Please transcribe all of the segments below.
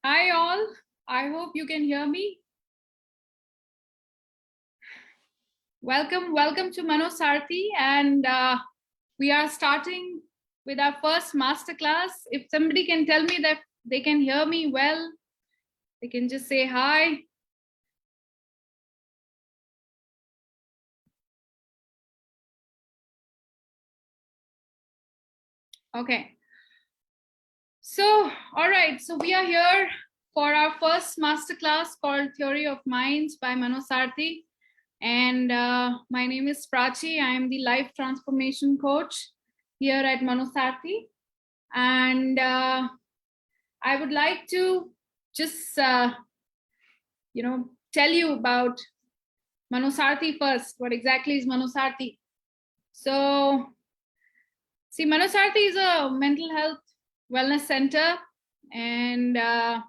Hi all, I hope you can hear me. Welcome to Manosarthi, and we are starting with our first masterclass. If somebody can tell me that they can hear me well, they can just say hi. Okay. So, all right. So we are here for our first masterclass called Theory of Minds by Manosarthi. And my name is Prachi. I am the life transformation coach here at Manosarthi. And I would like to just, tell you about Manosarthi first. What exactly is Manosarthi? So, see, Manosarthi is a mental health wellness center, and I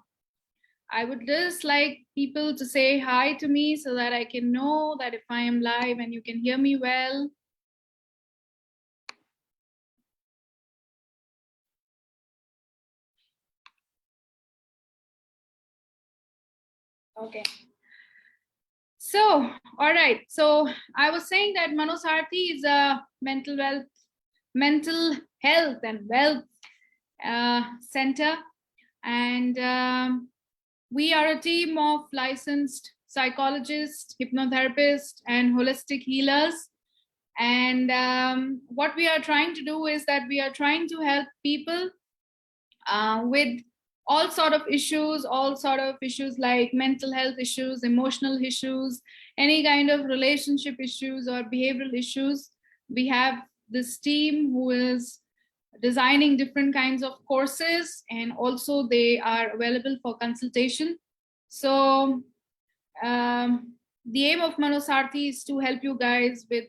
would just like people to say hi to me so that I can know that if I am live and you can hear me well. Okay. So, all right. So I was saying that Manosarthi is a mental health and wealth center, and we are a team of licensed psychologists, hypnotherapists, and holistic healers. And what we are trying to do is that we are trying to help people with all sort of issues like mental health issues, emotional issues, any kind of relationship issues or behavioral issues. We have this team who is designing different kinds of courses, and also they are available for consultation. So the aim of Manosarthi is to help you guys with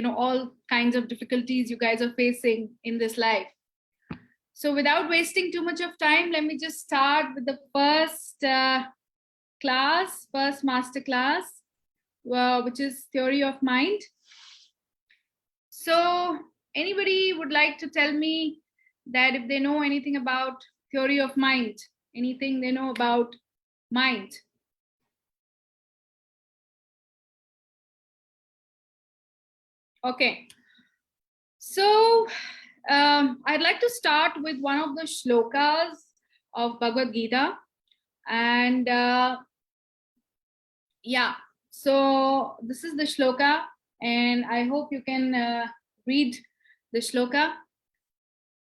all kinds of difficulties you guys are facing in this life. So without wasting too much of time, let me just start with the first master class, which is Theory of Mind. So anybody would like to tell me that if they know anything about Theory of Mind, anything they know about mind? Okay. So I'd like to start with one of the shlokas of Bhagavad Gita. And so this is the shloka, and I hope you can read the shloka.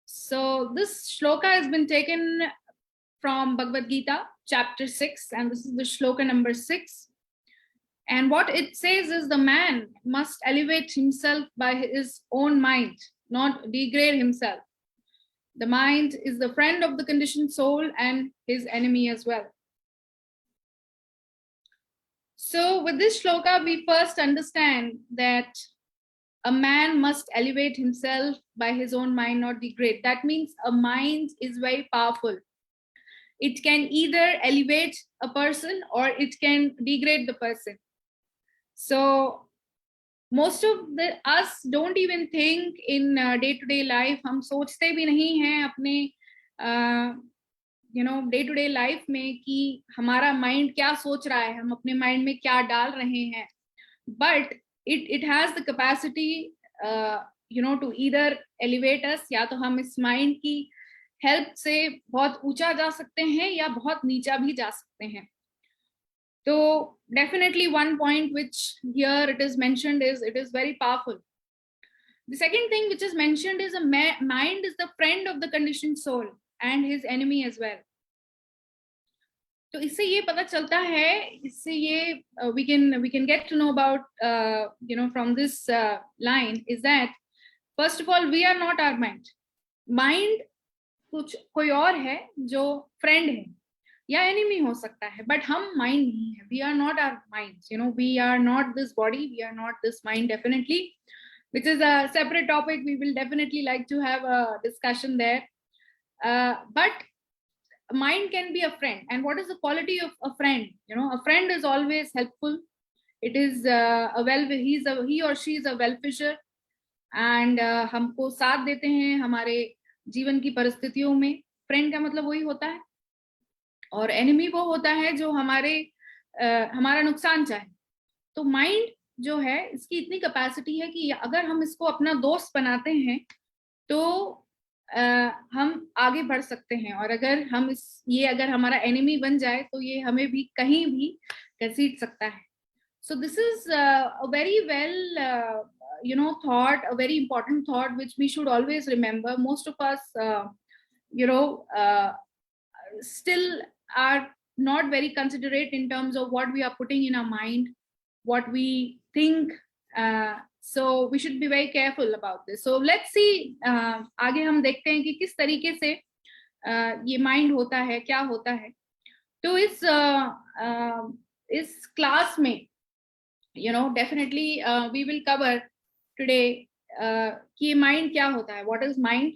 So this shloka has been taken from Bhagavad Gita, chapter 6, and this is the shloka number 6. And what it says is the man must elevate himself by his own mind, not degrade himself. The mind is the friend of the conditioned soul and his enemy as well. So with this shloka, we first understand that a man must elevate himself by his own mind, not degrade. That means a mind is very powerful. It can either elevate a person or it can degrade the person. So most of us don't even think in day-to-day life. हम सोचते भी नहीं हैं अपने day-to-day life में कि हमारा mind क्या सोच रहा है, हम अपने mind में क्या डाल रहे हैं. But it has the capacity to either elevate us, या तो हम इस mind की help से बहुत ऊंचा जा सकते हैं या बहुत नीचा भी जा सकते हैं. So definitely one point which here it is mentioned is it is very powerful. The second thing which is mentioned is mind is the friend of the conditioned soul and his enemy as well. तो इससे ये पता चलता है, इससे ये we can get to know about from this line is that first of all we are not our mind. Mind कुछ कोई और है जो friend है या enemy हो सकता है, but हम mind नहीं है. We are not our minds, we are not this body, we are not this mind, definitely, which is a separate topic. We will definitely like to have a discussion there. But mind can be a friend. And what is the quality of a friend? A friend is always helpful. It is he or she is a well-wisher, and हमको साथ देते हैं हमारे जीवन की परिस्थितियों में. Friend का मतलब वही होता है. और एनिमी वो होता है जो हमारा नुकसान चाहे। तो माइंड जो है, इसकी इतनी कैपेसिटी है कि अगर हम इसको अपना दोस्त बनाते हैं तो हम आगे बढ़ सकते हैं, और अगर हम ये अगर हमारा एनिमी बन जाए तो ये हमें भी कहीं भी घसीट सकता है. So this is a very well thought, a very important thought which we should always remember. Most of us you know still are not very considerate in terms of what we are putting in our mind, what we think. So we should be very careful about this. So let's see, आगे हम देखते हैं कि किस तरीके से ये mind होता है, क्या होता है. तो इस क्लास में definitely we will cover today कि माइंड क्या होता है, what is mind,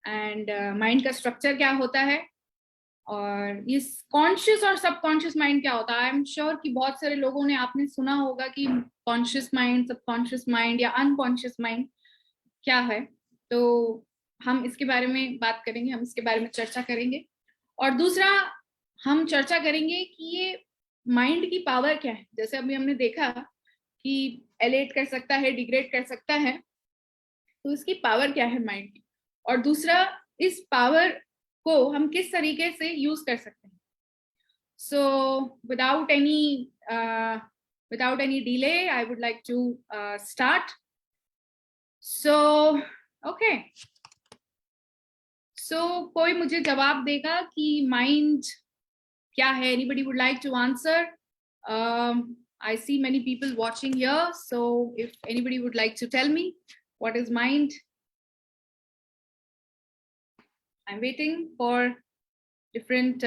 and mind का स्ट्रक्चर क्या होता है, और इस कॉन्शियस और सबकॉन्शियस माइंड क्या होता है. आई एम श्योर कि बहुत सारे लोगों ने आपने सुना होगा कि कॉन्शियस माइंड, सबकॉन्शियस माइंड या अनकॉन्शियस माइंड क्या है. तो हम इसके बारे में बात करेंगे, हम इसके बारे में चर्चा करेंगे. और दूसरा, हम चर्चा करेंगे कि ये माइंड की पावर क्या है. जैसे अभी हमने देखा कि एलेट कर सकता है, डिग्रेड कर सकता है, तो इसकी पावर क्या है माइंड की. और दूसरा, इस पावर को हम किस तरीके से यूज कर सकते हैं. So without any delay I would like to start. So okay, so कोई मुझे जवाब देगा कि माइंड क्या है. Anybody would like to answer? I see many people watching here, so if anybody would like to tell me what is mind. I'm waiting for different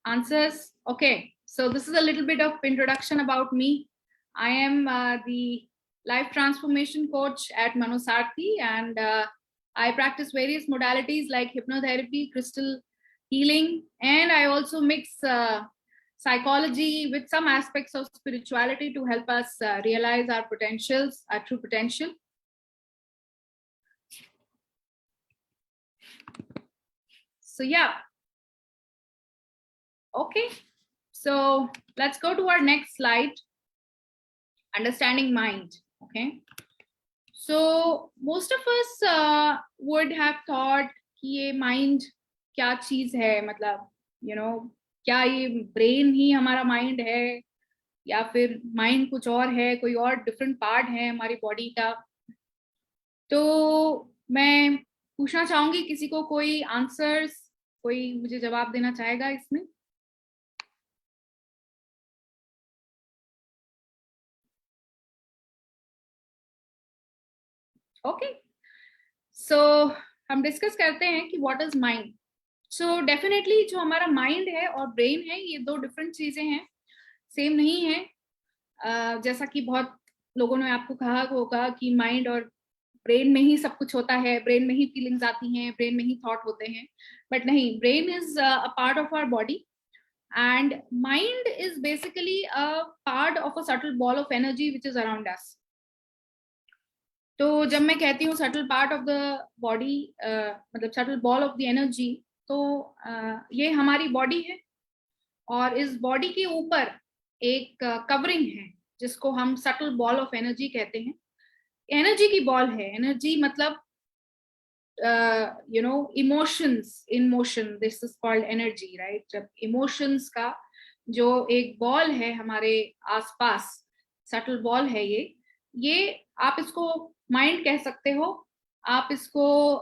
answers. Okay, so this is a little bit of introduction about me. I am the life transformation coach at Manosarthi, and I practice various modalities like hypnotherapy, crystal healing, and I also mix psychology with some aspects of spirituality to help us realize our potentials, our true potential. So yeah, okay, so let's go to our next slide, understanding mind. Okay, so most of us would have thought कि ये mind क्या चीज है, मतलब क्या ये brain ही हमारा mind है, या फिर माइंड कुछ और है, कोई और डिफरेंट पार्ट है हमारी बॉडी का. तो मैं पूछना चाहूंगी किसी को कोई आंसर्स, कोई मुझे जवाब देना चाहेगा इसमें. ओके, सो हम डिस्कस करते हैं कि what is mind. So definitely जो हमारा माइंड है और ब्रेन है, ये दो डिफरेंट चीजें हैं, सेम नहीं है. जैसा कि बहुत लोगों ने आपको कहा होगा कि माइंड और ब्रेन में ही सब कुछ होता है, ब्रेन में ही फीलिंग्स आती हैं, ब्रेन में ही थॉट होते हैं. बट नहीं, brain is a part of our body, and mind is basically a part of a subtle ball of energy which is around us. तो जब मैं कहती हूँ subtle part of the body, मतलब subtle ball of the energy, तो ये हमारी body है, और इस बॉडी के ऊपर एक कवरिंग है जिसको हम सटल बॉल ऑफ एनर्जी कहते हैं. एनर्जी की बॉल है. एनर्जी मतलब emotions in motion, this is called energy, right. जब इमोशंस का जो एक बॉल है हमारे आसपास, सटल बॉल है ये आप इसको माइंड कह सकते हो, आप इसको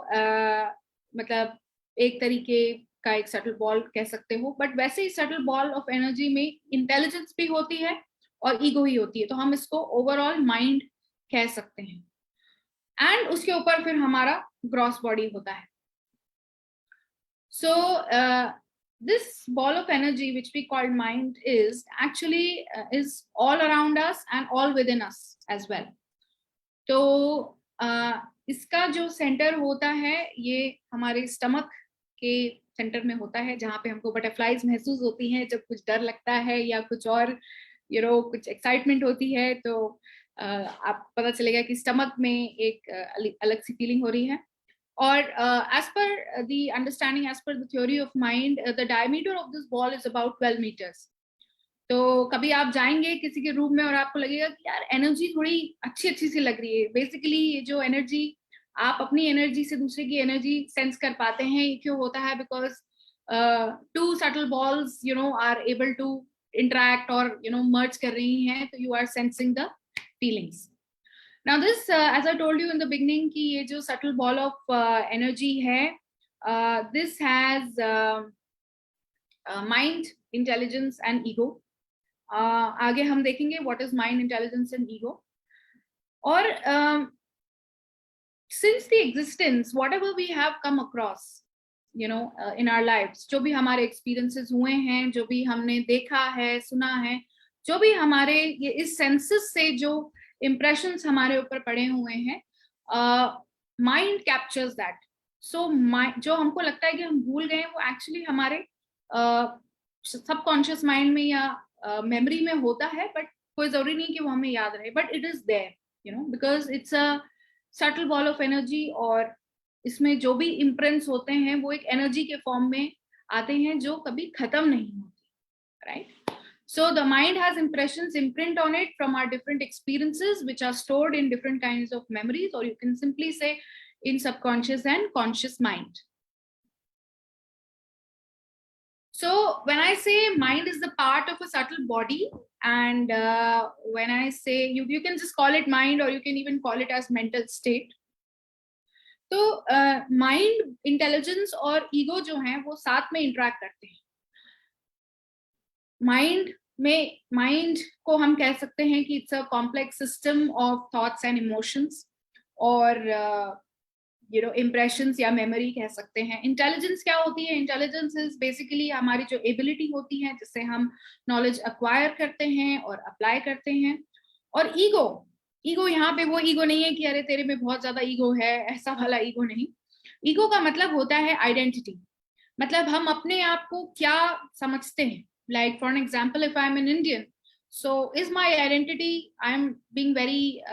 मतलब एक तरीके का एक सटल बॉल कह सकते हो. बट वैसे ही सटल बॉल ऑफ एनर्जी में इंटेलिजेंस भी होती है और ईगो ही होती है, तो हम इसको ओवरऑल माइंड कह सकते हैं. एंड उसके ऊपर फिर हमारा ग्रॉस बॉडी होता है. सो this ball of energy which we call mind is actually is all around us and all within us as well. तो इसका जो सेंटर होता है ये हमारे स्टमक के सेंटर में होता है, जहाँ पे हमको बटरफ्लाईज महसूस होती हैं जब कुछ डर लगता है या कुछ और कुछ एक्साइटमेंट होती है. तो आप पता चलेगा कि स्टमक में एक अलग सी फीलिंग हो रही है. और as per the understanding, as per the theory of mind, the diameter of this ball is about 12 meters. तो कभी आप जाएंगे किसी के रूम में और आपको लगेगा कि यार एनर्जी थोड़ी अच्छी अच्छी सी लग रही है. बेसिकली ये जो एनर्जी, आप अपनी एनर्जी से दूसरे की एनर्जी सेंस कर पाते हैं. ये क्यों होता है? Because two subtle balls are able to interact और मर्ज कर रही हैं, तो you are sensing the feelings. Now this, as I told you in the beginning, कि ये जो सटल बॉल ऑफ एनर्जी है, this has mind, intelligence and ego. आगे हम देखेंगे what is mind, intelligence and ego. और since the existence, whatever we have come across in our lives, जो भी हमारे एक्सपीरियंसेस हुए हैं, जो भी हमने देखा है, सुना है, जो भी हमारे ये इस सेंसेस से जो इम्प्रेशंस हमारे ऊपर पड़े हुए हैं, माइंड कैप्चर्स दैट. सो जो हमको लगता है कि हम भूल गए, वो एक्चुअली हमारे सबकॉन्शियस माइंड में या मेमोरी में होता है. बट कोई जरूरी नहीं कि वो हमें याद रहे, but it is there because it's a subtle ball of energy. और इसमें जो भी इम्प्रिंट्स होते हैं वो एक एनर्जी के फॉर्म में आते हैं जो कभी खत्म नहीं होती, right? So the mind has impressions imprint on it from our different experiences, which are stored in different kinds of memories, or you can simply say in subconscious and conscious mind. So when I say mind is the part of a subtle body, and when I say you can just call it mind, or you can even call it as mental state. तो mind, intelligence और ego जो हैं वो साथ में interact करते हैं. Mind को हम कह सकते हैं कि it's a complex system of thoughts and emotions, और इम्प्रेशंस या मेमोरी कह सकते हैं. इंटेलिजेंस क्या होती है? इंटेलिजेंस इज बेसिकली हमारी जो एबिलिटी होती है जिससे हम नॉलेज एक्वायर करते हैं और अप्लाई करते हैं. और ईगो यहाँ पे वो ईगो नहीं है कि अरे तेरे में बहुत ज्यादा ईगो है, ऐसा वाला ईगो नहीं. ईगो का मतलब होता है आइडेंटिटी. मतलब हम अपने आप को क्या समझते हैं. Like for an example, if I'm an Indian, so is my identity, I'm being very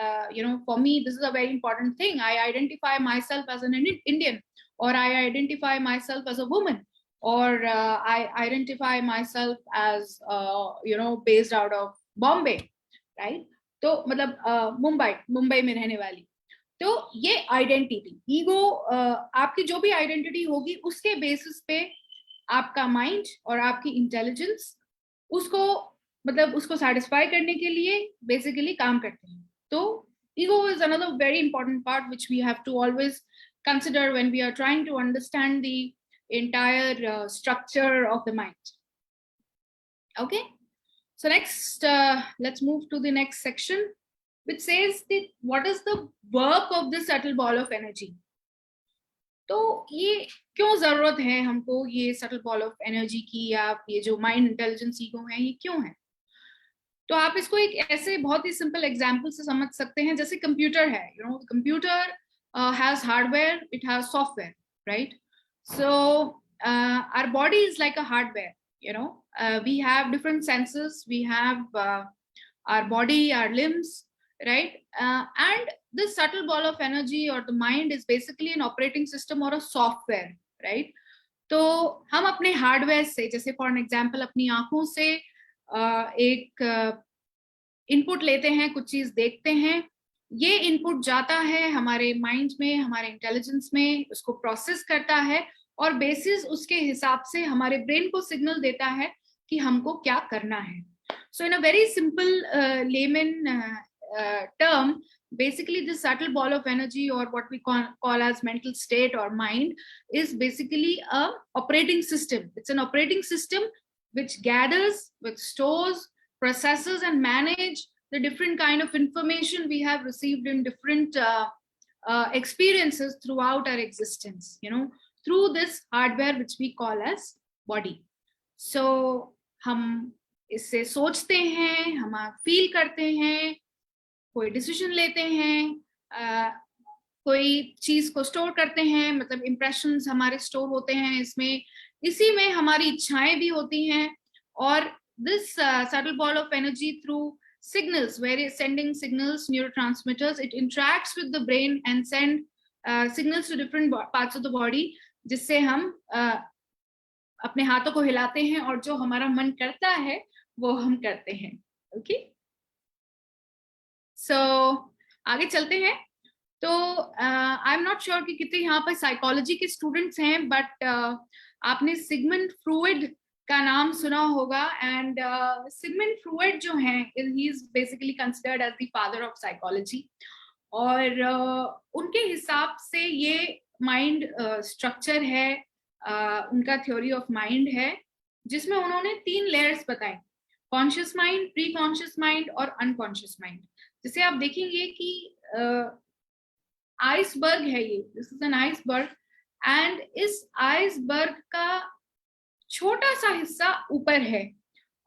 for me this is a very important thing. I identify myself as an Indian, or I identify myself as a woman, or I identify myself as based out of Bombay, right? तो मतलब मुंबई में रहने वाली. तो ये identity, ego, आपकी जो भी आइडेंटिटी होगी उसके बेसिस पे आपका माइंड और आपकी इंटेलिजेंस उसको सेटिस्फाई करने के लिए बेसिकली काम करते हैं. तो ego is another very important part which we have to always consider when we are trying to understand the entire structure of the mind. Okay, so next let's move to the next section, which says what is the work of this subtle ball of energy. तो ये क्यों जरूरत है हमको ये subtle ball of energy की, या ये जो माइंड, इंटेलिजेंस, ईगो है, ये क्यों है? तो आप इसको एक ऐसे बहुत ही सिंपल एग्जांपल से समझ सकते हैं. जैसे कंप्यूटर है, computer has hardware, it has software, right? So our body is like a hardware. We have different senses, we have our body, our limbs, right? And this subtle ball of energy or the mind is basically an operating system or a software, right? तो हम अपने hardware से, जैसे for an example अपनी आंखों से एक input लेते हैं, कुछ चीज देखते हैं, ये इनपुट जाता है हमारे माइंड में, हमारे इंटेलिजेंस में, उसको प्रोसेस करता है, और बेसिस उसके हिसाब से हमारे ब्रेन को सिग्नल देता है कि हमको क्या करना है. So in a very simple layman term, basically this subtle ball of energy, or what we call as mental state or mind, is basically a operating system. It's an operating system which gathers, which stores, processes and manage the different kind of information we have received in different experiences throughout our existence, through this hardware which we call as body. So हम इससे सोचते हैं, हम feel करते हैं, कोई decision लेते हैं, कोई चीज को स्टोर करते हैं, मतलब इंप्रेशंस हमारे स्टोर होते हैं इसमें, इसी में हमारी इच्छाएं भी होती हैं. और this subtle ball of energy through signals, where it's sending signals, neurotransmitters, it interacts with the brain and send signals to different parts of the body, जिससे हम अपने हाथों को हिलाते हैं और जो हमारा मन करता है वो हम करते हैं. ओके, सो आगे चलते हैं. तो आई एम नॉट श्योर कि कितने यहाँ पर साइकोलॉजी के स्टूडेंट्स हैं, बट आपने सिगमंड फ्रूइड का नाम सुना होगा. एंड सिगमंड फ्रूइड जो हैं, he is basically considered as the father of psychology. और उनके हिसाब से ये माइंड स्ट्रक्चर है, उनका थ्योरी ऑफ माइंड है, जिसमें उन्होंने 3 लेयर्स बताए: conscious mind, pre conscious mind और अनकॉन्शियस माइंड. जिसे आप देखेंगे कि आइसबर्ग है ये, this is an iceberg, and इस आइसबर्ग का छोटा सा हिस्सा ऊपर है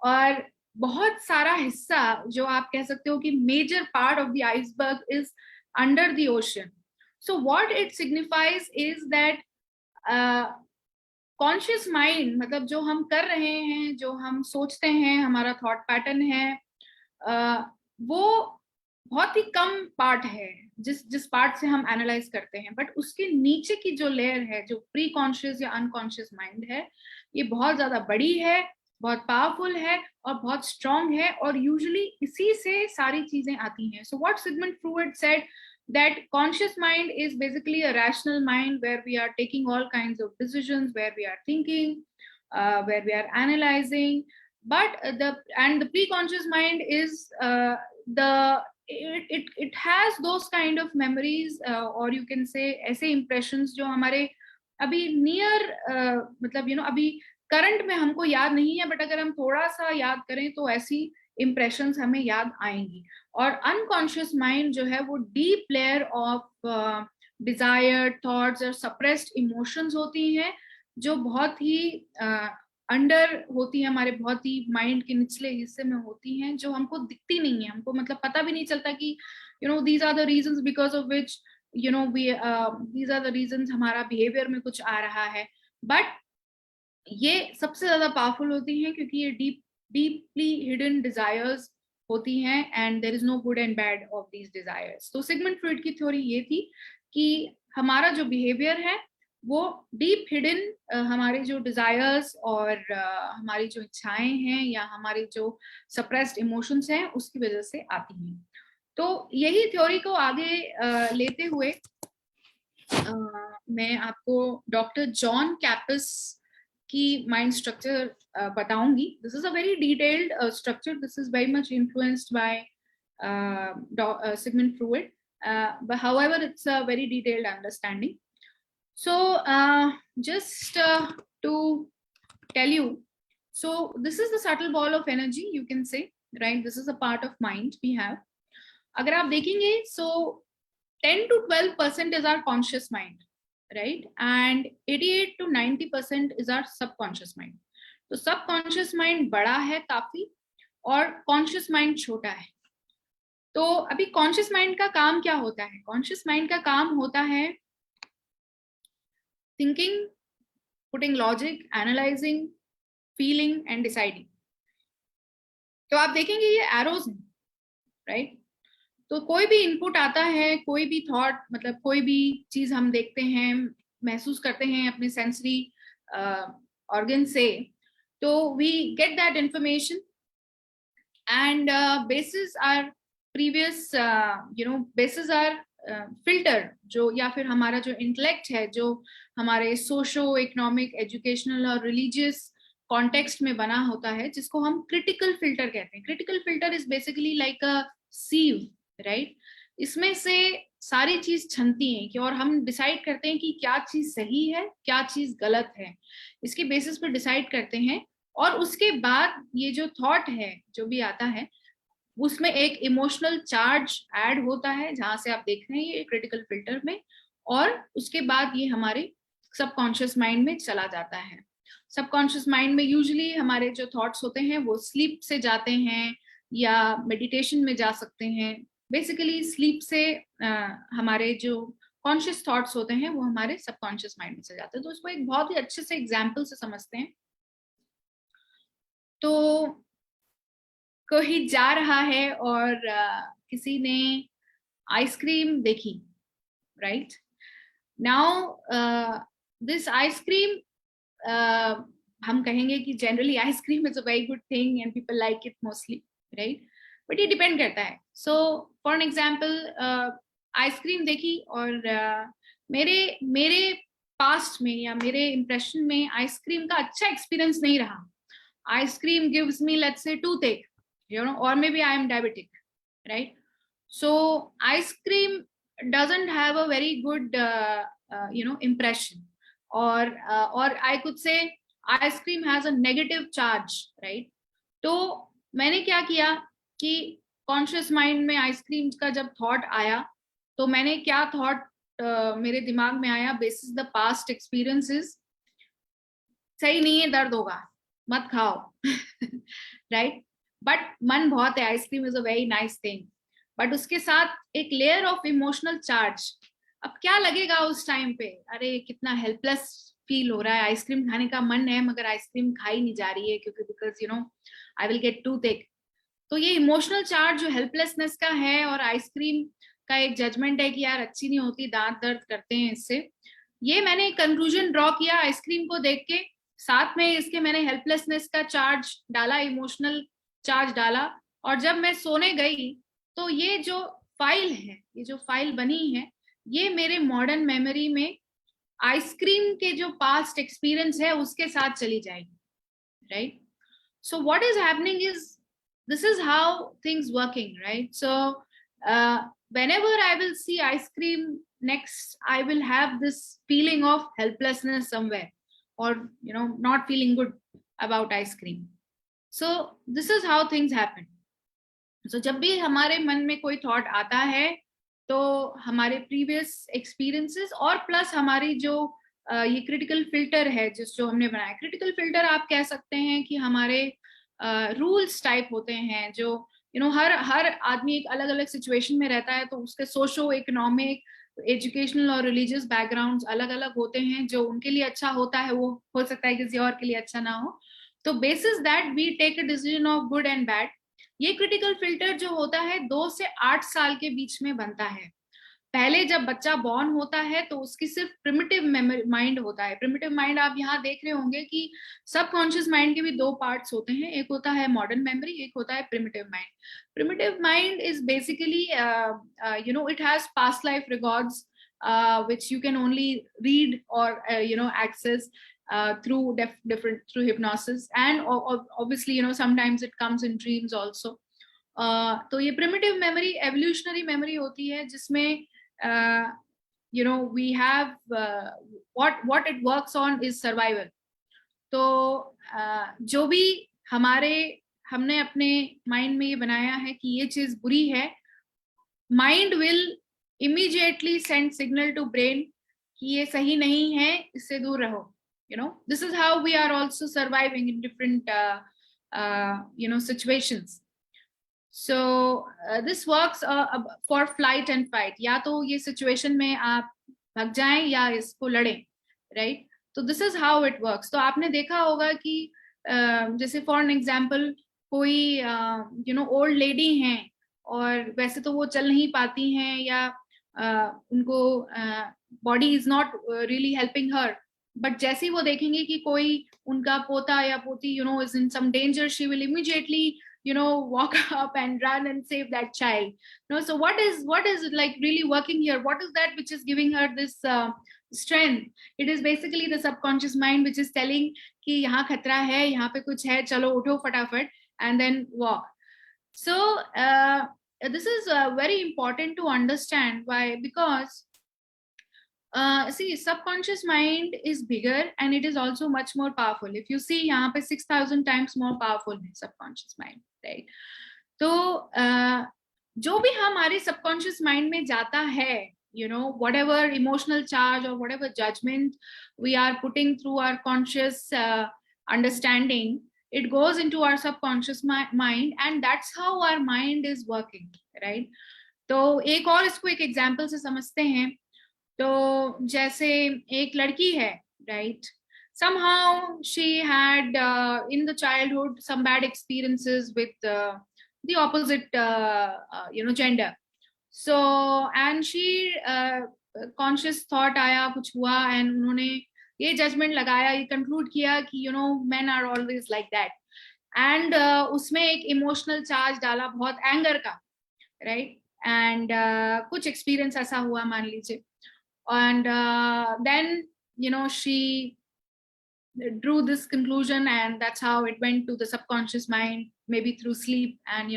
और बहुत सारा हिस्सा, जो आप कह सकते हो कि major part of the iceberg is under the ocean. So what it signifies is that conscious mind, मतलब जो हम कर रहे हैं, जो हम सोचते हैं, हमारा थॉट पैटर्न है, वो बहुत ही कम पार्ट है जिस पार्ट से हम एनालाइज करते हैं. बट उसके नीचे की जो लेयर है, जो प्री कॉन्शियस या अनकॉन्शियस माइंड है, ये बहुत ज्यादा बड़ी है, बहुत पावरफुल है और बहुत स्ट्रांग है, और यूजुअली इसी से सारी चीजें आती हैं. So what Sigmund Freud said, that conscious mind is basically a rational mind where we are taking all kinds of decisions, where we are thinking, where we are analyzing. But the pre-conscious mind is the it has those kind of memories, or you can say ऐसे impressions जो हमारे अभी near मतलब अभी current में हमको याद नहीं है, बट अगर हम थोड़ा सा याद करें तो ऐसी इम्प्रेशंस हमें याद आएंगी. और अनकॉन्शियस माइंड जो है वो deep layer of desire, thoughts और सप्रेस्ड इमोशंस होती हैं, जो बहुत ही अंडर होती है, हमारे बहुत ही माइंड के निचले हिस्से में होती हैं, जो हमको दिखती नहीं है, हमको मतलब पता भी नहीं चलता कि these are the reasons because of which these are the reasons हमारा बिहेवियर में कुछ आ रहा है. बट ये सबसे ज्यादा पावरफुल होती हैं क्योंकि ये डीपली हिडन डिजायर्स होती हैं, and there is no good and bad of these desires. तो सिगमंड फ्रॉइड की थ्योरी ये थी कि हमारा जो बिहेवियर है वो डीप हिडन हमारे जो डिजायर्स और हमारी जो इच्छाएं हैं या हमारी जो सप्रेस्ड इमोशंस हैं उसकी वजह से आती हैं. तो यही थ्योरी को आगे लेते हुए मैं आपको डॉक्टर जॉन कैपस की माइंड स्ट्रक्चर बताऊंगी. This is a very detailed structure. This is very much influenced by Sigmund Freud, but however it's a very detailed understanding. So just to tell you, so this is the subtle ball of energy, you can say, right? This is a part of mind we have. अगर आप देखेंगे, so 10 to 12% is our conscious mind, right? And 88 to 90% is our subconscious mind. तो subconscious mind बड़ा है काफी और conscious mind छोटा है. तो अभी कॉन्शियस माइंड का काम क्या होता है? कॉन्शियस माइंड का काम होता है thinking, putting logic, analysing, feeling and deciding. तो आप देखेंगे ये एरोज हैं, राइट? तो कोई भी इनपुट आता है, कोई भी थॉट, मतलब कोई भी चीज हम देखते हैं, महसूस करते हैं अपने सेंसरी ऑर्गन से, तो we get that information and basis are previous basis are filter, जो या फिर हमारा जो इंटेलेक्ट है, जो हमारे सोशो इकोनॉमिक, एजुकेशनल और रिलीजियस कॉन्टेक्स्ट में बना होता है, जिसको हम क्रिटिकल फिल्टर कहते हैं. Critical filter is basically like a sieve, right? इसमें से सारी चीज छनती हैं कि और हम डिसाइड करते हैं कि क्या चीज सही है, क्या चीज गलत है, इसके बेसिस पर डिसाइड करते हैं. और उसके बाद ये जो थॉट है जो भी आता है, उसमें एक इमोशनल चार्ज ऐड होता है, जहां से आप देख रहे हैं ये क्रिटिकल फिल्टर में, और उसके बाद ये हमारे सबकॉन्शियस माइंड में चला जाता है. सबकॉन्शियस माइंड में यूजुअली हमारे जो थॉट्स होते हैं वो स्लीप से जाते हैं या मेडिटेशन में जा सकते हैं. बेसिकली स्लीप से हमारे जो कॉन्शियस थॉट्स होते हैं वो हमारे सबकॉन्शियस माइंड में चले जाते हैं. तो इसको एक बहुत ही अच्छे से एग्जाम्पल से समझते हैं. तो कोई जा रहा है और किसी ने आइसक्रीम देखी, right? Now this ice cream, हम कहेंगे कि generally ice cream is a very good thing and people like it mostly, right? But ये depend करता है. So for an example, ice cream देखी और मेरे पास्ट में या मेरे इम्प्रेशन में आइसक्रीम का अच्छा एक्सपीरियंस नहीं रहा. Ice cream gives me let's say toothache, you know, or maybe I am diabetic, right? So ice cream doesn't have a very good impression, or I could say ice cream has a negative charge, right? तो मैंने क्या किया कि conscious mind में ice cream का जब thought आया, तो मैंने क्या थॉट मेरे दिमाग में आया, बेसिस द पास्ट एक्सपीरियंसेस, सही नहीं है, दर्द होगा, मत खाओ. राइट? बट मन बहुत है, ice cream is a very nice thing, but उसके साथ एक लेयर ऑफ इमोशनल चार्ज. अब क्या लगेगा उस टाइम पे, अरे कितना हेल्पलेस फील हो रहा है, आइसक्रीम खाने का मन है मगर आइसक्रीम खाई नहीं जा रही है क्योंकि because you know I will get toothache. तो ये इमोशनल चार्ज जो हेल्पलेसनेस का है, और आइसक्रीम का एक जजमेंट है कि यार अच्छी नहीं होती, दांत दर्द करते हैं इससे, ये मैंने एक कंक्लूजन ड्रॉ किया आइसक्रीम को देख के. साथ में इसके मैंने हेल्पलेसनेस का चार्ज डाला, इमोशनल चार्ज डाला, और जब मैं सोने गई तो ये जो फाइल है, ये जो फाइल बनी है, ये मेरे मॉडर्न मेमोरी में आइसक्रीम के जो पास्ट एक्सपीरियंस है उसके साथ चली जाएगी. Right? So what is happening is, this is how things working, right? So whenever I will see ice cream next, I will have this feeling of helplessness somewhere, or you know, not feeling good about ice cream. So this is how things happen. So जब भी हमारे मन में कोई thought आता है, तो हमारे प्रीवियस एक्सपीरियंसेस और प्लस हमारी जो ये क्रिटिकल फिल्टर है जो हमने बनाया, क्रिटिकल फिल्टर आप कह सकते हैं कि हमारे रूल्स टाइप होते हैं, जो यू नो हर आदमी एक अलग अलग सिचुएशन में रहता है, तो उसके सोशो इकोनॉमिक, एजुकेशनल और रिलीजियस बैकग्राउंड्स अलग अलग होते हैं. जो उनके लिए अच्छा होता है वो हो सकता है किसी और के लिए अच्छा ना हो. तो basis that we take a decision of good and bad. ये क्रिटिकल फिल्टर जो होता है 2 से 8 साल के बीच में बनता है. पहले जब बच्चा बॉर्न होता है तो उसकी सिर्फ प्रिमिटिव माइंड होता है. प्रिमिटिव माइंड आप यहाँ देख रहे होंगे कि सबकॉन्शियस माइंड के भी 2 पार्ट्स होते हैं, एक होता है मॉडर्न मेमोरी, एक होता है primitive mind. Primitive mind is basically you know it has past life records which you can only read or you know access through different through hypnosis, and obviously you know sometimes it comes in dreams also. तो ये primitive memory evolutionary memory होती है, जिसमें you know we have what it works on is survival. तो जो भी हमने अपने माइंड में ये बनाया है कि ये चीज बुरी है, mind will immediately send signal to brain कि ये सही नहीं है, इससे दूर रहो. You know, this is how we are also surviving in different you know situations. So this works for flight and fight. या तो ये situation में आप भाग जाएं या इसको लड़ें, right? तो this is how it works. तो आपने देखा होगा कि जैसे for an example कोई you know old lady हैं, और वैसे तो वो चल नहीं पाती हैं, या उनको body is not really helping her, but जैसे ही वो देखेंगे कि कोई उनका पोता या पोती you know is in some danger, she will immediately you know walk up and run and save that child. No, so what is like really working here? What is that which is giving her this strength? It is basically the subconscious mind which is telling कि यहाँ खतरा है, यहाँ पे कुछ है, चलो उठो फटाफट, and then walk. So this is very important to understand. Why? Because see, subconscious mind is bigger and it is also much more powerful. If you see, यहाँ पे 6,000 times more powerful है subconscious mind, right? तो जो भी हमारे subconscious mind में जाता है, you know, whatever emotional charge or whatever judgment we are putting through our conscious understanding, it goes into our subconscious mind, and that's how our mind is working, right? तो एक और इसको एक example से समझते हैं. तो जैसे एक लड़की है, right? Somehow she had in the childhood some bad experiences with the opposite you know gender. So and she conscious thought आया, कुछ हुआ, एंड उन्होंने ये जजमेंट लगाया, ये कंक्लूड किया कि men are always like that, and उसमें एक इमोशनल चार्ज डाला, बहुत एंगर का, राइट, एंड कुछ एक्सपीरियंस ऐसा हुआ मान लीजिए, and then she drew this conclusion, and that's how it went to the subconscious mind, maybe through sleep. And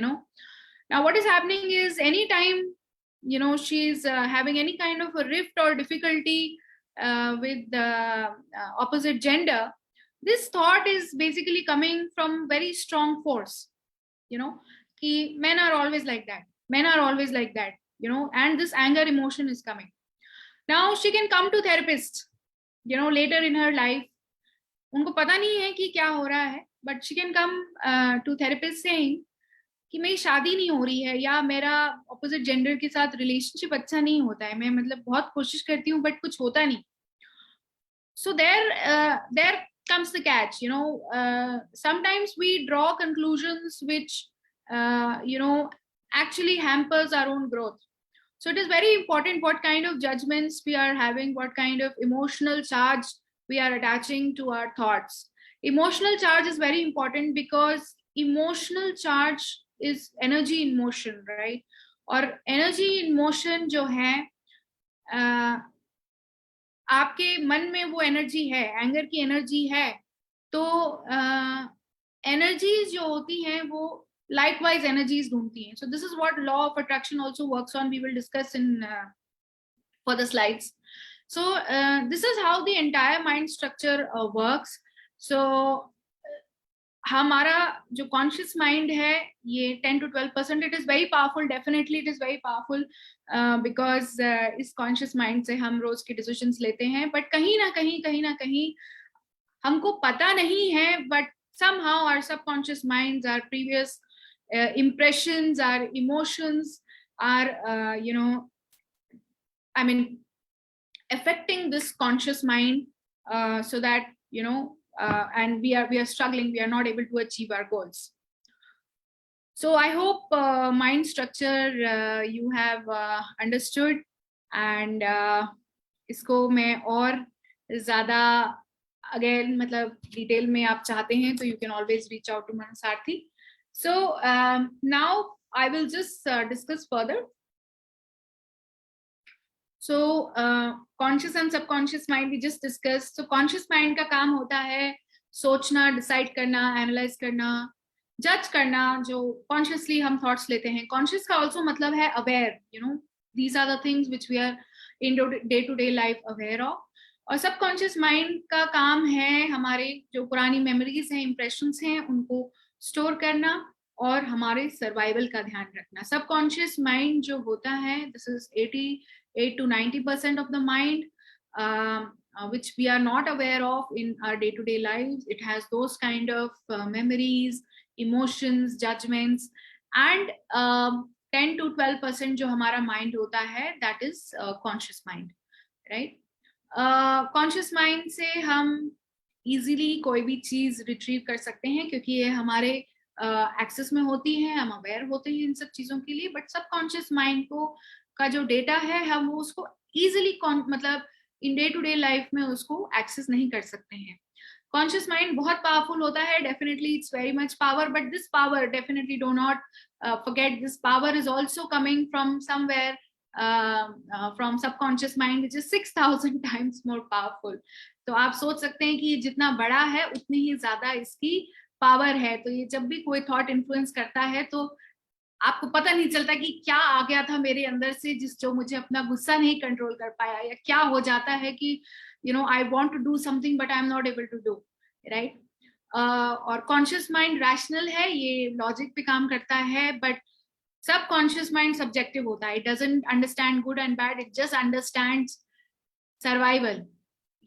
now what is happening is, anytime she's having any kind of a rift or difficulty with the opposite gender, this thought is basically coming from very strong force, ki men are always like that, men are always like that, and this anger emotion is coming. Now she can come to therapist later in her life. उनको पता नहीं है कि क्या हो रहा है, but she can come to therapist saying कि मेरी शादी नहीं हो रही है, या मेरा ऑपोजिट जेंडर के साथ रिलेशनशिप अच्छा नहीं होता है, मैं मतलब बहुत कोशिश करती हूँ बट कुछ होता नहीं. So there comes the catch. Sometimes we draw conclusions which actually hampers our own growth. So it is very important what kind of judgments we are having, what kind of emotional charge we are attaching to our thoughts. Emotional charge is very important because emotional charge is energy in motion, right? और energy in motion जो है, आपके मन में वो energy है, anger की energy है, तो एनर्जीज जो होती हैं वो likewise energies ढूंढती हैं. So this is what law of attraction also works on. We will discuss in further slides. So this is how the entire mind structure works. So हमारा जो कॉन्शियस माइंड है ये 10 to 12%, it is very powerful, definitely it is very powerful, because इस conscious mind से हम रोज के decisions लेते हैं, बट कहीं ना कहीं हमको पता नहीं है, but somehow our subconscious minds, our previous impressions, our emotions are affecting this conscious mind, so that and we are struggling, we are not able to achieve our goals. So I hope mind structure you have understood, and इसको मैं और ज़्यादा again मतलब detail में आप चाहते हैं तो you can always reach out to Manosarthi. So now I will just discuss further. So conscious and subconscious mind we just discussed. So conscious mind का काम होता है सोचना, डिसाइड करना, एनालाइज करना, जज करना, जो कॉन्शियसली हम थॉट्स लेते हैं. कॉन्शियस का ऑल्सो मतलब है aware, these are the things which we are in day to day life aware of. और सबकॉन्शियस माइंड का काम है हमारे जो पुरानी मेमोरीज हैं, इंप्रेशंस हैं, उनको स्टोर करना और हमारे सर्वाइवल का ध्यान रखना. सबकॉन्शियस माइंड जो होता है, this is 88 to 90% of the mind, which we are not aware of in our day-to-day lives. It has those kind of memories, emotions, judgments, and 10 to 12% जो हमारा mind होता है, that is conscious mind, right? Conscious mind से हम easily कोई भी चीज retrieve कर सकते हैं क्योंकि ये हमारे एक्सेस में होती है, हम अवेयर होते हैं इन सब चीजों के लिए. बट सबकॉन्शियस माइंड को का जो डेटा है हम उसको इजीली मतलब in day to day life में उसको एक्सेस नहीं कर सकते हैं. कॉन्शियस माइंड बहुत पावरफुल होता है, definitely it's very much power, but this power definitely do not forget, this power is also coming from somewhere from subconscious mind which is 6000 times more powerful. तो आप सोच सकते हैं कि ये जितना बड़ा है उतनी ही ज्यादा इसकी पावर है. तो ये जब भी कोई थॉट इन्फ्लुएंस करता है तो आपको पता नहीं चलता कि क्या आ गया था मेरे अंदर से जो मुझे अपना गुस्सा नहीं कंट्रोल कर पाया, या क्या हो जाता है कि I want to do something but I am not able to do, right. और कॉन्शियस माइंड रैशनल है, ये लॉजिक पे काम करता है, बट सब कॉन्शियस माइंड सब्जेक्टिव होता है. It doesn't understand good and bad, it just understands survival.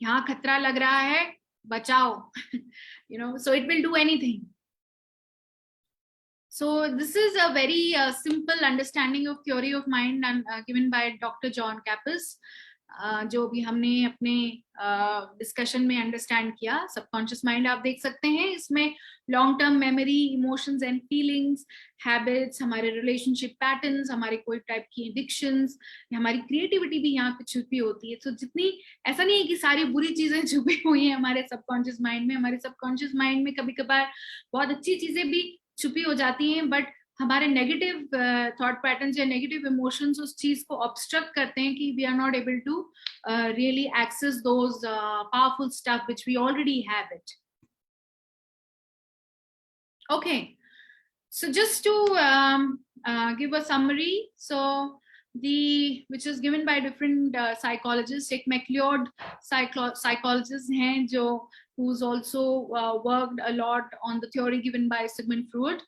यहाँ खतरा लग रहा है, बचाओ, so it will do anything. So this is a very simple understanding of theory of mind and given by Dr. John Kappas. जो भी हमने अपने डिस्कशन में अंडरस्टैंड किया, सबकॉन्शियस माइंड आप देख सकते हैं इसमें long term memory, emotions and feelings, habits, हमारे रिलेशनशिप पैटर्न्स, हमारे कोई टाइप की एडिक्शंस, हमारी क्रिएटिविटी भी यहाँ पे छुपी होती है। तो जितनी, ऐसा नहीं है कि सारी बुरी चीजें छुपी हुई हैं हमारे सबकॉन्शियस माइंड में, हमारे सबकॉन्शियस माइंड में कभी कभार बहुत अच्छी चीजें भी छुपी हो जाती हैं, बट हमारे नेगेटिव थॉट पैटर्न्स या नेगेटिव इमोशंस उस चीज को ऑब्स्ट्रक्ट करते हैं कि we are not able to really access those powerful stuff which we already have it. Okay, so just to give a summary, so which is given by different psychologists, एक McLeod psychologist हैं जो who's also worked a lot on the theory given by Sigmund Freud.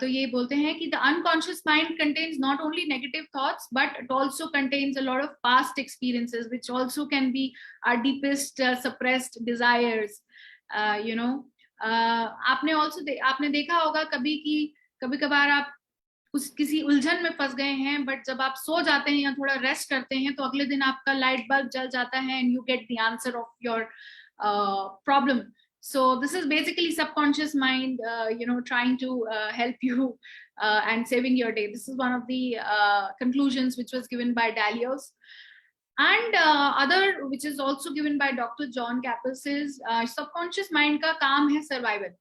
तो ये बोलते हैं कि the unconscious mind contains not only negative thoughts but it also contains a lot of past experiences which also can be our deepest suppressed desires, you know. आपने आपने देखा होगा कभी कि कभी कभार आप किसी उलझन में फंस गए हैं, बट जब आप सो जाते हैं या थोड़ा रेस्ट करते हैं तो अगले दिन आपका लाइट बल्ब जल जाता है and you get the answer of your problem. So this is basically subconscious mind, trying to help you and saving your day. This is one of the conclusions which was given by Dalios. And other which is also given by Dr. John Kappas is subconscious mind ka kaam hai survival,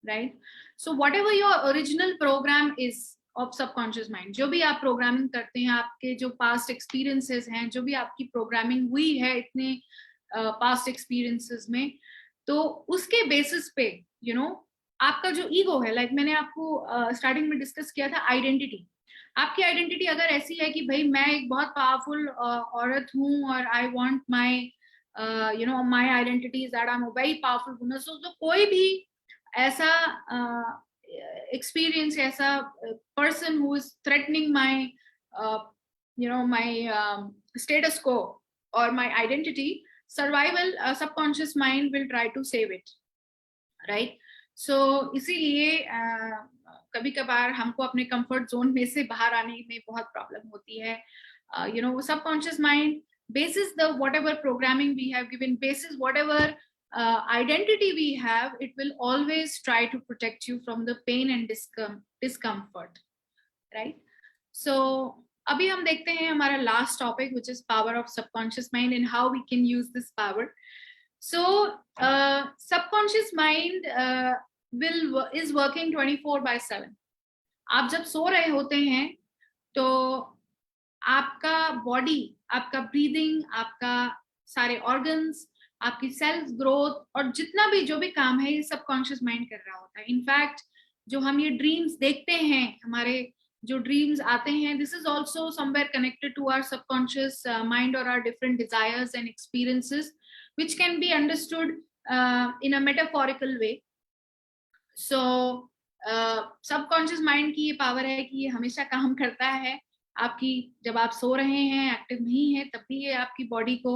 right? So whatever your original program is of subconscious mind, जो भी आप programming करते हैं, आपके जो past experiences हैं, जो भी आपकी प्रोग्रामिंग हुई है इतने पास्ट एक्सपीरियंसेस में, तो उसके बेसिस पे आपका जो ईगो है, लाइक मैंने आपको स्टार्टिंग में डिस्कस किया था, आइडेंटिटी. आपकी आइडेंटिटी अगर ऐसी है कि भाई मैं एक बहुत पावरफुल औरत हूँ और I want my my identity is that I am a very powerful woman, so तो कोई भी ऐसा एक्सपीरियंस, ऐसा person who is threatening my my status को और my identity, survival, subconscious mind will try to save it, right? So इसीलिए कभी कभार हमको अपने कंफर्ट जोन में से बाहर आने में बहुत प्रॉब्लम होती है. Subconscious mind basis the whatever programming we have given, basis whatever identity we have, it will always try to protect you from the pain and discomfort, right? So अभी हम देखते हैं हमारा last topic, which is power of subconscious mind and how we can use this power. So subconscious mind is working 24/7. आप जब सो रहे होते हैं तो आपका बॉडी, आपका ब्रीदिंग, आपका सारे ऑर्गन्स, आपकी सेल्फ ग्रोथ और जितना भी जो भी काम है, ये सबकॉन्शियस माइंड कर रहा होता है. इनफैक्ट जो हम ये ड्रीम्स देखते हैं, हमारे जो ड्रीम्स आते हैं, this is also somewhere connected to our subconscious mind और our different desires and experiences which can be understood in a metaphorical way. So subconscious mind की ये पावर है कि ये हमेशा काम करता है. आपकी जब आप सो रहे हैं, एक्टिव नहीं है, तब भी ये आपकी बॉडी को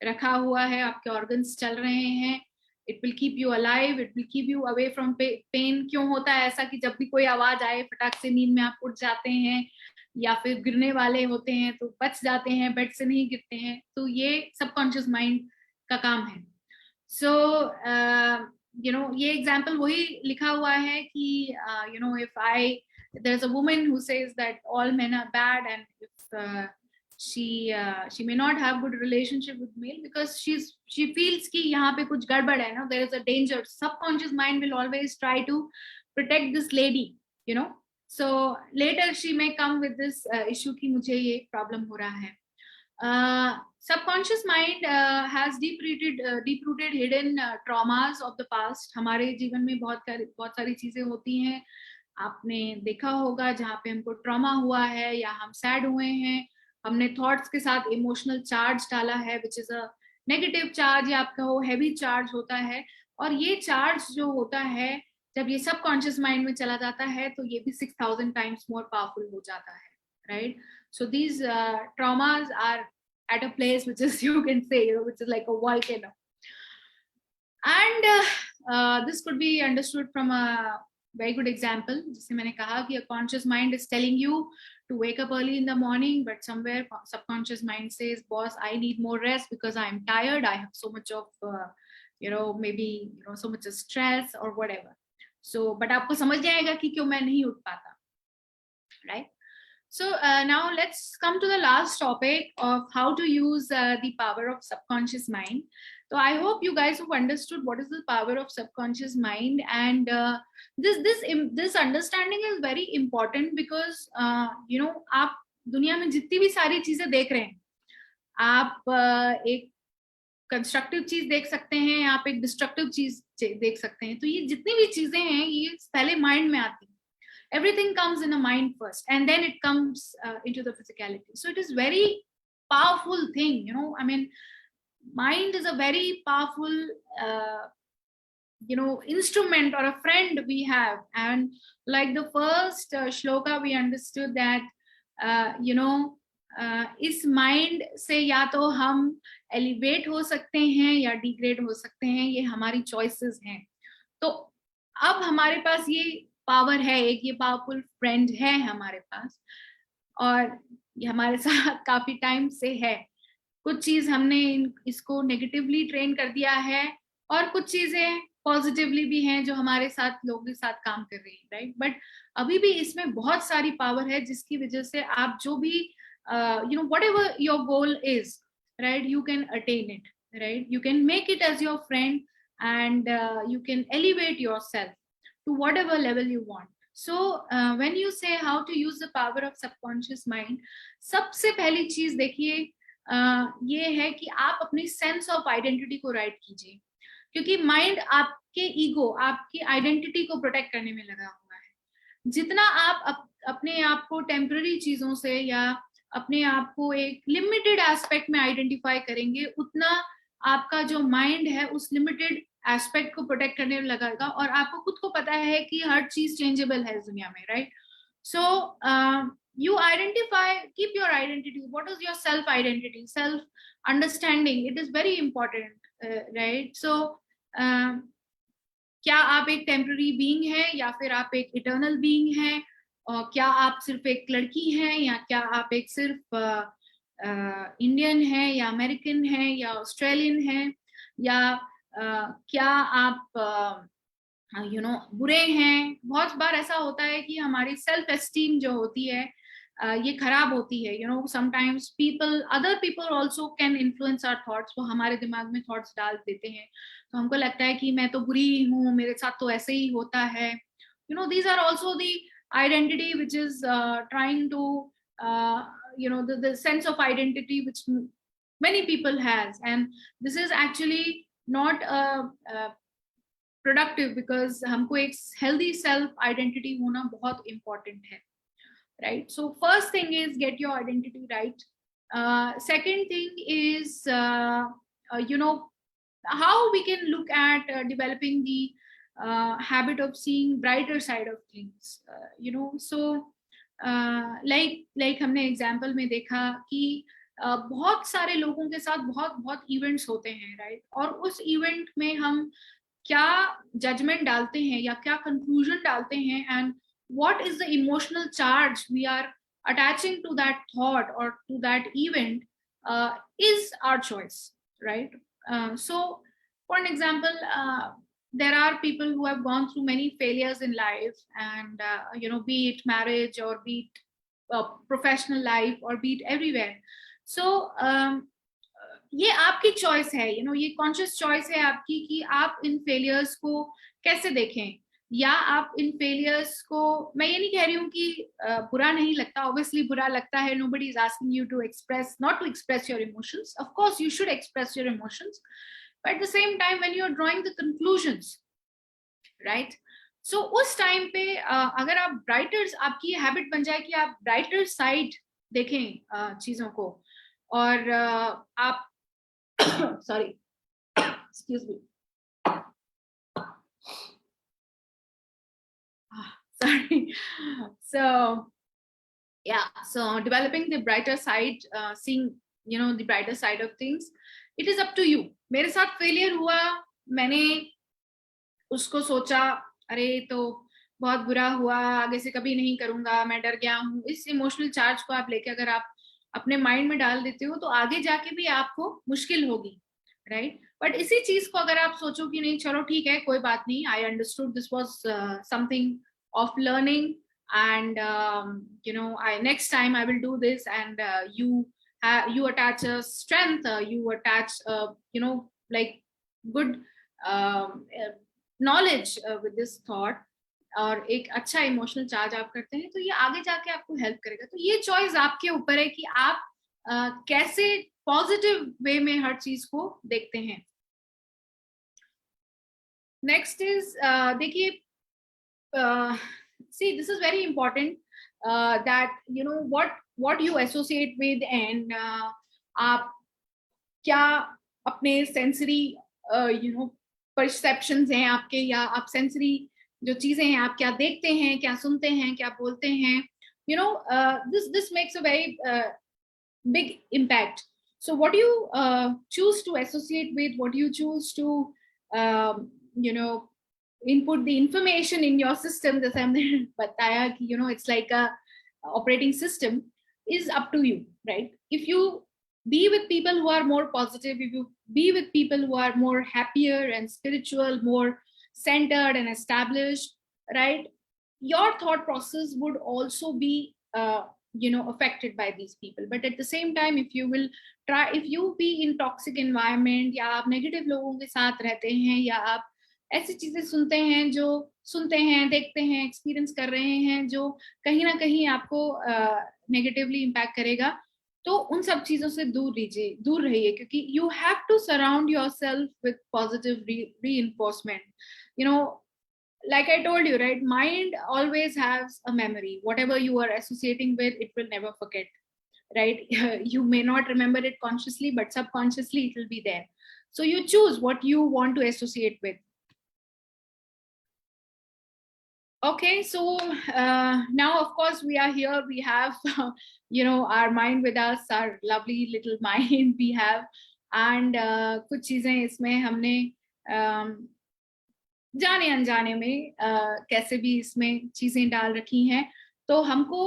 रखा हुआ है, आपके ऑर्गन्स चल रहे हैं. It will keep you alive, it will keep you away from pain. क्यों होता है ऐसा कि जब भी कोई आवाज आए, फटाक से नींद में आप उठ जाते हैं, या फिर गिरने वाले होते हैं तो बच जाते हैं, बेड से नहीं गिरते हैं. तो ये सबकॉन्शियस माइंड का काम है. सो ये एग्जाम्पल वही लिखा हुआ है कि if there's a woman who says that all men are bad, and if she may not have good relationship with male because she feels कि यहाँ पे कुछ गड़बड़ है ना, there is a danger. Subconscious mind will always try to protect this lady, so later she may come with this issue कि मुझे ये problem हो रहा है. Subconscious mind has deep-rooted hidden traumas of the past. हमारे जीवन में बहुत सारी चीजें होती हैं, आपने देखा होगा, जहाँ पे हमको ट्रॉमा हुआ है या हम सैड हुए हैं, हमने थॉट्स के साथ इमोशनल चार्ज डाला है, which is a negative charge, या आपका वो हैवी चार्ज होता है. और ये चार्ज जो होता है, जब ये सबकॉन्शियस माइंड में चला जाता है तो ये भी 6000 टाइम्स मोर पावरफुल हो जाता है, right? So these traumas are at a place which is, you can say, which is like a volcano. And this could be understood from a very good example. जिसे मैंने कहा कि a conscious mind is telling you to wake up early in the morning, but somewhere subconscious mind says, boss, I need more rest because I'm tired, I have so much of maybe so much of stress or whatever. So but आपको समझ जाएगा कि क्यों मैं नहीं उठ पाता, right? So now let's come to the last topic of how to use the power of subconscious mind. So I hope you guys have understood what is the power of subconscious mind, and this understanding is very important because आप दुनिया में जितनी भी सारी चीजें देख रहे हैं, आप एक कंस्ट्रक्टिव चीज देख सकते हैं, आप एक डिस्ट्रक्टिव चीज देख सकते हैं. तो ये जितनी भी चीजें हैं ये पहले माइंड में आती हैं. Everything comes in the mind first, and then it comes into the physicality. So it is very powerful thing, I mean, mind is a very powerful instrument or a friend we have. And like the first shloka, we understood that इस mind से या तो हम elevate हो सकते हैं या degrade हो सकते हैं, ये हमारी चॉइसेस हैं. तो अब हमारे पास ये पावर है, एक ये पावरफुल फ्रेंड है हमारे पास, और ये हमारे साथ काफी टाइम से है. कुछ चीज हमने इसको नेगेटिवली ट्रेन कर दिया है, और कुछ चीजें पॉजिटिवली भी हैं जो हमारे साथ लोगों के साथ काम कर रही है, राइट? बट अभी भी इसमें बहुत सारी पावर है जिसकी वजह से आप जो भी whatever your goal is, right, you can attain it, right? You can make it as your friend, and you can elevate yourself to whatever level you want. So when you say how to use the power of subconscious mind, सबसे पहली चीज देखिए ये है कि आप अपनी sense of identity को राइट कीजिए, क्योंकि माइंड आपके ईगो, आपकी आइडेंटिटी को प्रोटेक्ट करने में लगा हुआ है. जितना आप अपने आप को टेम्पररी चीजों से या अपने आप को एक लिमिटेड एस्पेक्ट में आइडेंटिफाई करेंगे, उतना आपका जो माइंड है उस लिमिटेड एस्पेक्ट को प्रोटेक्ट करने में लगेगा. और आपको खुद को पता है कि हर चीज चेंजेबल है इस दुनिया में, right? So you identify, keep your identity. What is your self identity, self understanding? It is very important, right? So क्या आप एक टेम्पररी बीइंग है या फिर आप एक इटर्नल बीइंग है, और क्या आप सिर्फ एक लड़की हैं, या क्या आप एक सिर्फ इंडियन है या अमेरिकन है या ऑस्ट्रेलियन है, या क्या आप बुरे हैं. बहुत बार ऐसा होता है कि हमारी सेल्फ एस्टीम जो होती है ये खराब होती है. Sometimes other people also can influence our thoughts. वो हमारे दिमाग में थॉट्स डाल देते हैं, तो हमको लगता है कि मैं तो बुरी हूँ, मेरे साथ तो ऐसे ही होता है. these are also the identity which is trying to the sense of identity which many people has, and this is actually not productive, because हमको एक healthy self identity होना बहुत important है, right? So first thing is get your identity right. Second thing is how we can look at developing the habit of seeing brighter side of things. So like हमने example में देखा कि बहुत सारे लोगों के साथ बहुत इवेंट्स होते हैं, राइट? और उस इवेंट में हम क्या जजमेंट डालते हैं या क्या कंक्लूजन डालते हैं, and what is the emotional charge we are attaching to that thought or to that event is our choice, right? So for an example, there are people who have gone through many failures in life, and be it marriage or be it professional life or be it everywhere. So ये आपकी choice है, ये conscious choice है आपकी कि आप इन failures को कैसे देखें, या आप इन फेलियर्स को, मैं ये नहीं कह रही हूँ कि बुरा नहीं लगता, ऑब्वियसली बुरा लगता है. nobody is asking you to express, not to express your emotions. Of course you should express your emotions, but at the same time when you are drawing the conclusions, right? So उस time पे अगर आप brighter, आपकी ये habit बन जाए कि आप ब्राइटर साइड देखें चीजों को, और आप sorry excuse me sorry. So yeah, so developing the brighter side, seeing the brighter side of things, it is up to you. मेरे साथ फेलियर हुआ, मैंने उसको सोचा, अरे तो बहुत बुरा हुआ, आगे से कभी नहीं करूंगा, मैं डर गया हूँ, इस इमोशनल चार्ज को आप लेके अगर आप अपने माइंड में डाल देते हो तो आगे जाके भी आपको मुश्किल होगी, राइट? बट इसी चीज को अगर आप सोचो कि नहीं चलो ठीक है, कोई बात नहीं, I understood this was something of learning, and I next time I will do this, and you attach a strength, you attach like good knowledge with this thought, और एक अच्छा इमोशनल चार्ज आप करते हैं, तो ये आगे जाके आपको हेल्प करेगा। तो ये चॉइस आपके ऊपर है कि आप कैसे पॉजिटिव वे में हर चीज को देखते हैं। नेक्स्ट इज देखिए, see this is very important, that what you associate with, and आप क्या अपने सेंसरी परसेप्शंस हैं आपके, या आप सेंसरी जो चीजें हैं आप क्या देखते हैं, क्या सुनते हैं, क्या बोलते हैं, this makes a very big impact. So what you choose to associate with, what you choose to input the information in your system, जैसे हमने बताया कि it's like a operating system, is up to you, right? If you be with people who are more positive, if you be with people who are more happier and spiritual, more centered and established, right, your thought process would also be affected by these people. But at the same time, if you be in toxic environment, या आप negative लोगों के साथ रहते हैं, या आप ऐसी चीजें सुनते हैं, देखते हैं, एक्सपीरियंस कर रहे हैं जो कहीं ना कहीं आपको नेगेटिवली इम्पैक्ट करेगा, तो उन सब चीजों से दूर रहिए, क्योंकि you have to surround yourself with positive reinforcement. Like I told you, right, mind always has a memory. Whatever you are associating with, it will never forget, right? You may not remember it consciously, but subconsciously it will be there. So you choose what you want to associate with. Okay, so now of course we are here, we have our mind with us, our lovely little mind we have, and कुछ चीजें इसमें हमने जाने अनजाने में कैसे भी इसमें चीजें डाल रखी हैं, तो हमको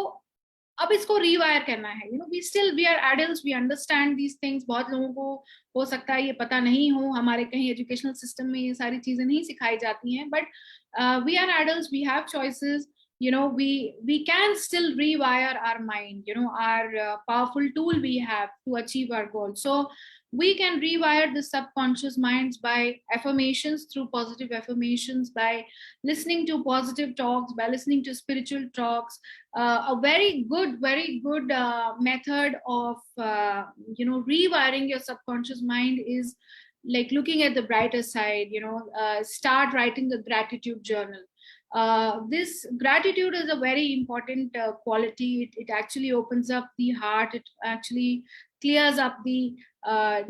अब इसको रीवायर करना है। We are adults, we understand these things. बहुत लोगों को हो सकता है ये पता नहीं हो, हमारे कहीं एजुकेशनल सिस्टम में ये सारी चीजें नहीं सिखाई जाती हैं, but we are adults, we have choices, we can still rewire our mind, our powerful tool we have to achieve our goal. So we can rewire the subconscious minds by affirmations, through positive affirmations, by listening to positive talks, by listening to spiritual talks. A very good method of rewiring your subconscious mind is like looking at the brighter side. Start writing the gratitude journal. This gratitude is a very important quality. It actually opens up the heart. It actually clears up the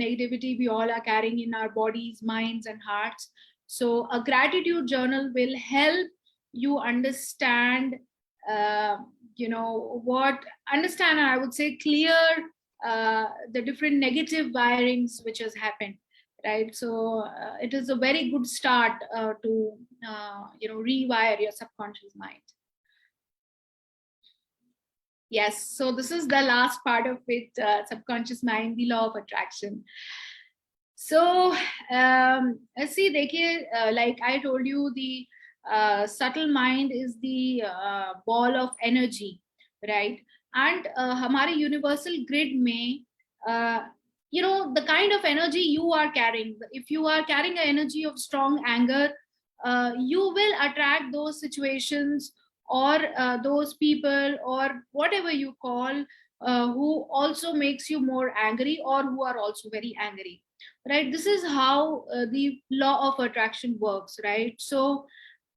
negativity we all are carrying in our bodies, minds, and hearts. So a gratitude journal will help you understand, understand, I would say, clear the different negative wirings which has happened, right? So it is a very good start to rewire your subconscious mind. Yes, so this is the last part of it, subconscious mind, the law of attraction. So see, देखिए, like I told you, the subtle mind is the ball of energy, right? And हमारे universal grid में the kind of energy you are carrying, if you are carrying an energy of strong anger, you will attract those situations or those people or whatever you call, who also makes you more angry or who are also very angry, right? This is how the law of attraction works, right? So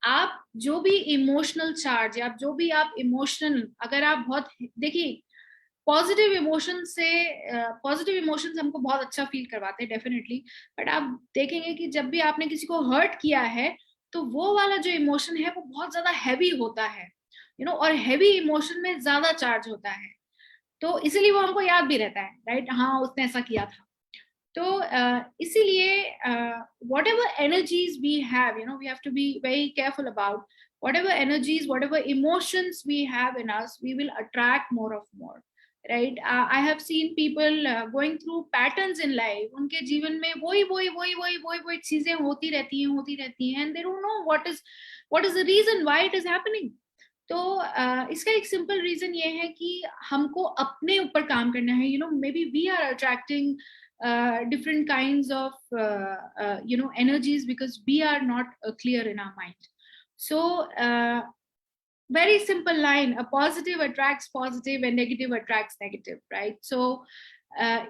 आप जो भी emotional charge, या जो भी आप emotional, अगर आप बहुत देखिए, पॉजिटिव इमोशंस हमको बहुत अच्छा फील करवाते हैं डेफिनेटली, बट आप देखेंगे कि जब भी आपने किसी को हर्ट किया है तो वो वाला जो इमोशन है वो बहुत ज्यादा हैवी होता है, और हैवी इमोशन में ज्यादा चार्ज होता है, तो इसीलिए वो हमको याद भी रहता है, राइट? हाँ, उसने ऐसा किया था। तो इसीलिए whatever energies we have, we have to be very careful about, whatever energies, whatever emotions we have in us, we will attract more of more, right? I have seen people going through patterns in life. Unke जीवन में वही चीजें होती रहती हैं, and they don't know what is the reason why it is happening. तो इसका एक सिंपल रीजन ये है कि हमको अपने ऊपर काम करना है. Maybe we are attracting different kinds of energies because we are not clear in our mind. So very simple line: a positive attracts positive and negative attracts negative, right? So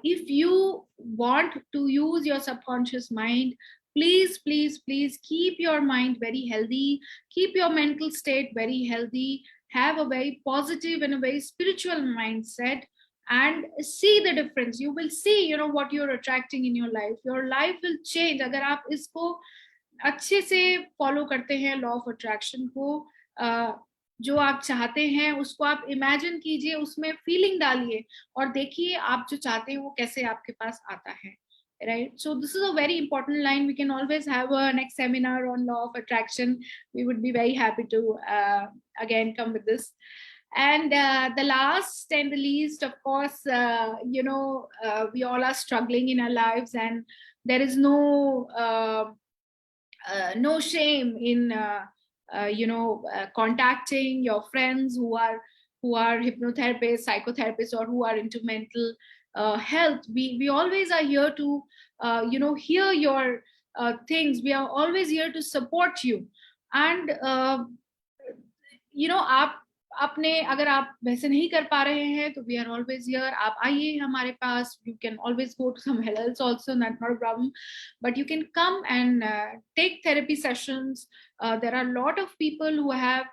if you want to use your subconscious mind, please keep your mind very healthy, keep your mental state very healthy, have a very positive and a very spiritual mindset, and see the difference. You will see what you're attracting in your life will change. अगर आप इसको अच्छे से follow करते हैं law of attraction को, जो आप चाहते हैं उसको आप इमेजिन कीजिए, उसमें फीलिंग डालिए और देखिए आप जो चाहते हैं वो कैसे आपके पास आता है, right? So this is a very important line. We can always have a next seminar on law of attraction. We would be very happy to again come with this. And the last and the least, of course, we all are struggling in our lives, and there is no shame in contacting your friends who are hypnotherapists, psychotherapists, or who are into mental health. We always are here to hear your things. We are always here to support you. And आप अपने अगर आप वैसे नहीं कर पा रहे हैं तो we are always here. आप आइए हमारे पास. You can always go to somewhere else also, that's not a problem, but you can come and take therapy sessions. There are a lot of people who have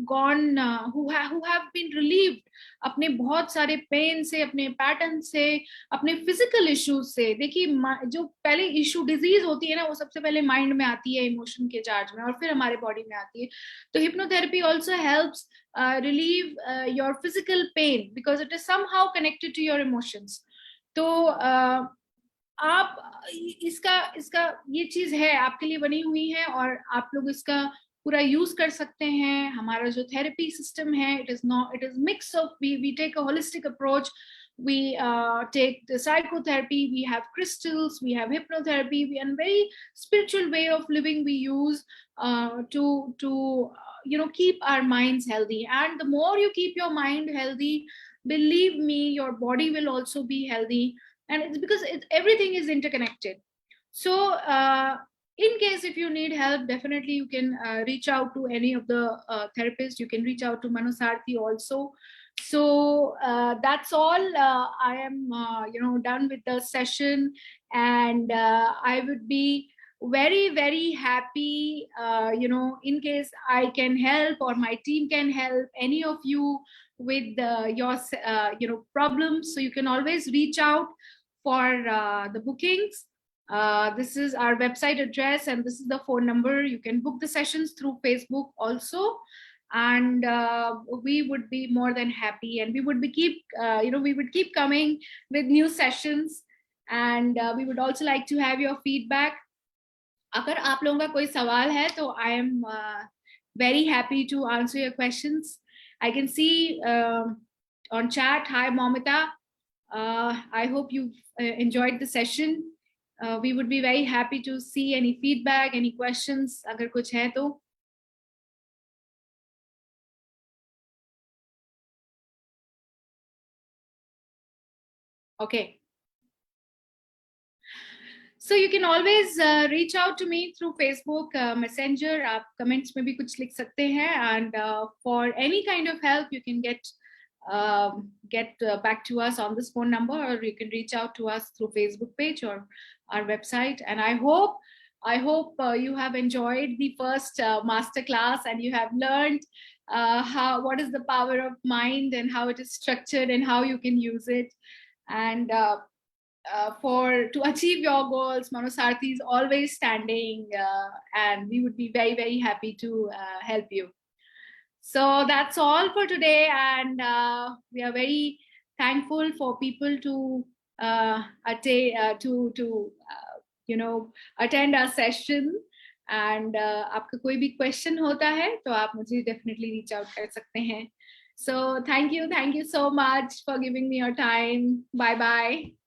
gone who have been relieved अपने बहुत सारे pen से, अपने pattern से, अपने physical issues से. देखिए जो पहले इशू डिजीज होती है ना, वो सबसे पहले माइंड में आती है, इमोशन के चार्ज में, और फिर हमारे बॉडी में आती है. तो hypnotherapy also helps relieve your physical pain because it is somehow connected to your emotions. तो आप इसका ये चीज है, आपके लिए बनी हुई है और आप लोग इसका पूरा यूज कर सकते हैं. हमारा जो थेरेपी सिस्टम है, it is mix of, we take a holistic approach. We take the psychotherapy, we have crystals, we have hypnotherapy, and very spiritual way of living we use to keep our minds healthy. And the more you keep your mind healthy, believe me, your body will also be healthy. And it's because everything is interconnected. So in case if you need help, definitely you can reach out to any of the therapists. You can reach out to Manosarthi also. So that's all. I am done with the session, and I would be very happy in case I can help or my team can help any of you with your problems. So you can always reach out for the bookings. This is our website address, and this is the phone number. You can book the sessions through Facebook also, and we would be more than happy, and we would keep coming with new sessions, and we would also like to have your feedback. अगर आप लोगों का कोई सवाल है तो I am very happy to answer your questions. I can see on chat, hi Momita. I hope you enjoyed the session. We would be very happy to see any feedback, any questions, अगर कुछ है तो. Okay. So you can always reach out to me through Facebook Messenger. आप comments में भी कुछ लिख सकते हैं, and for any kind of help you can get back to us on this phone number, or you can reach out to us through Facebook page or our website. And I hope you have enjoyed the first masterclass, and you have learned what is the power of mind and how it is structured and how you can use it. And to achieve your goals, Manosarthi is always standing, and we would be very happy to help you. So that's all for today, and we are very thankful for people to attend our session. And आपका कोई भी question होता है तो आप मुझे definitely reach out कर सकते हैं. So thank you so much for giving me your time. Bye bye.